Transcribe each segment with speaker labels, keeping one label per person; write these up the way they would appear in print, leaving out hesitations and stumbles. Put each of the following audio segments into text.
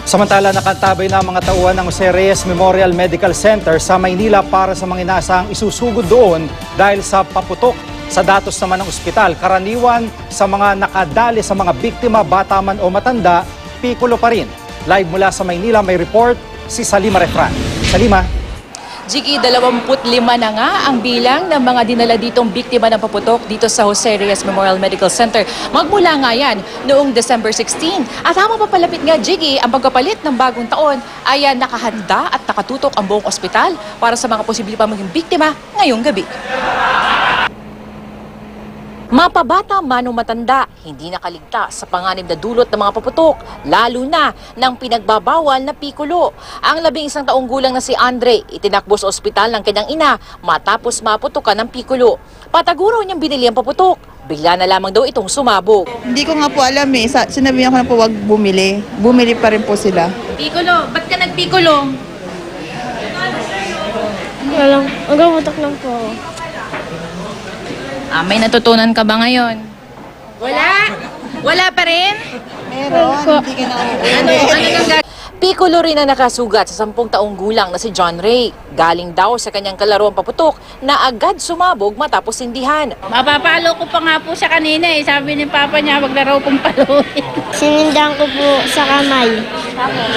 Speaker 1: Samantala, nakatabay na ang mga tauhan ng Jose Reyes Memorial Medical Center sa Maynila para sa mga inaasahang isusugod doon dahil sa paputok sa datos naman ng ospital. Karaniwan sa mga nakadali sa mga biktima, bata man o matanda, pikulo pa rin. Live mula sa Maynila, may report si Salima Refran. Salima.
Speaker 2: Jiggy, 25 na nga ang bilang ng mga dinala ditong biktima ng paputok dito sa Jose Reyes Memorial Medical Center. Magmula nga yan noong December 16. At habang papalapit nga, Jiggy, ang pagkapalit ng bagong taon ay nakahanda at nakatutok ang buong ospital para sa mga posible pa maging biktima ngayong gabi. Mapabata man o matanda, hindi nakaligtas sa panganib na dulot ng mga paputok, lalo na ng pinagbabawal na pikulo. Ang 11 taong gulang na si Andre, itinakbo sa ospital ng kanyang ina matapos maputukan ng pikulo. Pataguro niyang binili ang paputok. Bigla na lamang daw itong sumabog.
Speaker 3: Hindi ko nga po alam eh. Sinabihan ko na po wag bumili. Bumili pa rin po sila.
Speaker 2: Pikulo? Ba't ka nagpikulo?
Speaker 4: Walang, magamutak lang po.
Speaker 2: May natutunan ka ba ngayon? Wala? Wala pa rin?
Speaker 3: Meron. Hindi ka na
Speaker 2: Ano Pikulo rin na nakasugat sa 10 taong gulang na si John Ray. Galing daw sa kanyang kalaruang paputok na agad sumabog matapos sindihan.
Speaker 5: Mapapalo ko pa nga po siya kanina eh. Sabi ni Papa niya, wag na raw kong paluin.
Speaker 4: Sinindahan ko po sa kamay.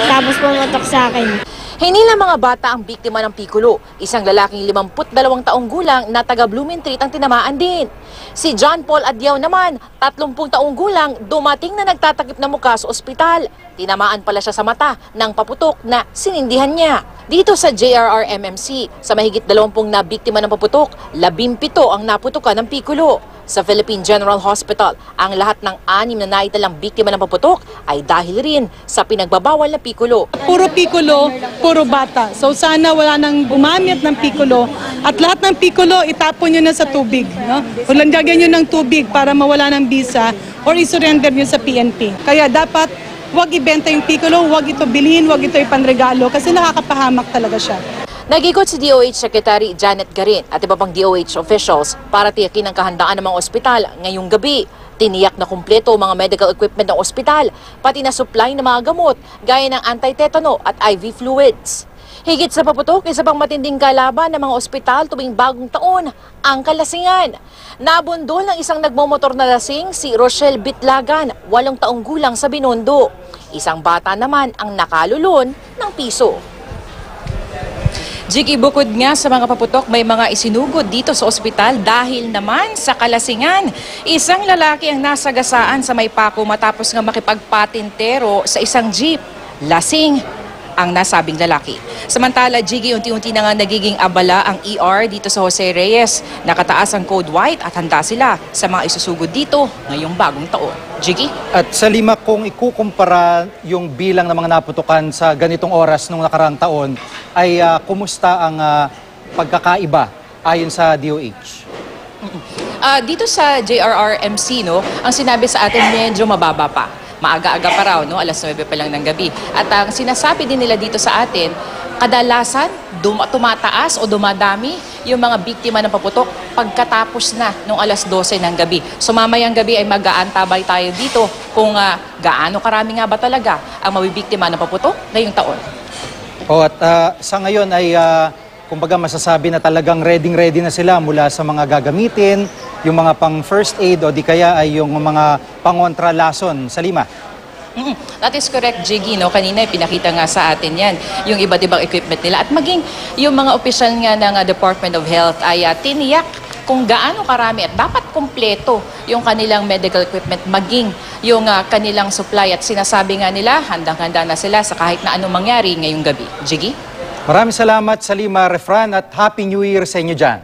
Speaker 4: Tapos pumatok sa akin.
Speaker 2: Hindi lang mga bata ang biktima ng pikulo. Isang lalaking 52 taong gulang na taga Blumentritt ang tinamaan din. Si John Paul Adyaw naman, 30 taong gulang, dumating na nagtatakip na mukha sa ospital. Tinamaan pala siya sa mata ng paputok na sinindihan niya. Dito sa JRR MMC, sa mahigit 20 na biktima ng paputok, 17 ang naputukan ng pikulo. Sa Philippine General Hospital, ang lahat ng 6 na naitalang biktima ng paputok ay dahil rin sa pinagbabawal na pikulo.
Speaker 6: Puro pikulo, puro bata. So sana wala nang gumamit ng pikulo at lahat ng pikulo itapon nyo na sa tubig. No? Lagyan nyo ng tubig para mawala ng bisa or isurrender nyo sa PNP. Kaya dapat wag ibenta yung pikulo, wag ito bilhin, wag ito ipanregalo kasi nakakapahamak talaga siya.
Speaker 2: Nag-ikot si DOH Secretary Janet Garin at iba pang DOH officials para tiyakin ang kahandaan ng mga ospital ngayong gabi. Tiniyak na kumpleto ang mga medical equipment ng ospital, pati na supply ng mga gamot gaya ng anti-tetano at IV fluids. Higit sa paputok, isa pang matinding kalaban ng mga ospital tuwing bagong taon, ang kalasingan. Nabundol ng isang nagmomotor na lasing si Rochelle Bitlagan, 8 taong gulang sa Binondo. Isang bata naman ang nakalulon ng piso. Jiggy, bukod nga sa mga paputok, may mga isinugod dito sa ospital dahil naman sa kalasingan. Isang lalaki ang nasagasaan sa Maypaco matapos nga makipagpatintero sa isang jeep. Lasing ang nasabing lalaki. Samantala, Jiggy, unti-unti na nga nagiging abala ang ER dito sa Jose Reyes. Nakataas ang code white at handa sila sa mga isusugod dito ngayong bagong taon. Jiggy?
Speaker 1: At Salima, kung ikukumpara yung bilang ng mga naputukan sa ganitong oras nung nakaraang taon, ay kumusta ang pagkakaiba ayon sa DOH?
Speaker 2: Dito sa JRRMC, no, ang sinabi sa atin medyo mababa pa. Maaga-aga pa raw, no? Alas 9 pa lang ng gabi. At ang sinasabi din nila dito sa atin, kadalasan tumataas o dumadami yung mga biktima ng paputok pagkatapos na nung alas 12 ng gabi. So mamayang gabi ay mag-aantabay tayo dito kung gaano karami nga ba talaga ang mabibiktima ng paputok ngayong taon.
Speaker 1: At sa ngayon ay kumbaga masasabi na talagang ready na sila mula sa mga gagamitin, yung mga pang first aid o di kaya ay yung mga pangontralason. Salima?
Speaker 2: That is correct, Jiggy. No? Kanina pinakita nga sa atin yan, yung iba't ibang equipment nila. At maging yung mga opisyal nga ng Department of Health ay tiniyak kung gaano karami at dapat kumpleto yung kanilang medical equipment, maging yung kanilang supply. At sinasabi nga nila, handang-handa na sila sa kahit na anong mangyari ngayong gabi. Jiggy?
Speaker 1: Maraming salamat, Salima Refran, at Happy New Year sa inyo dyan.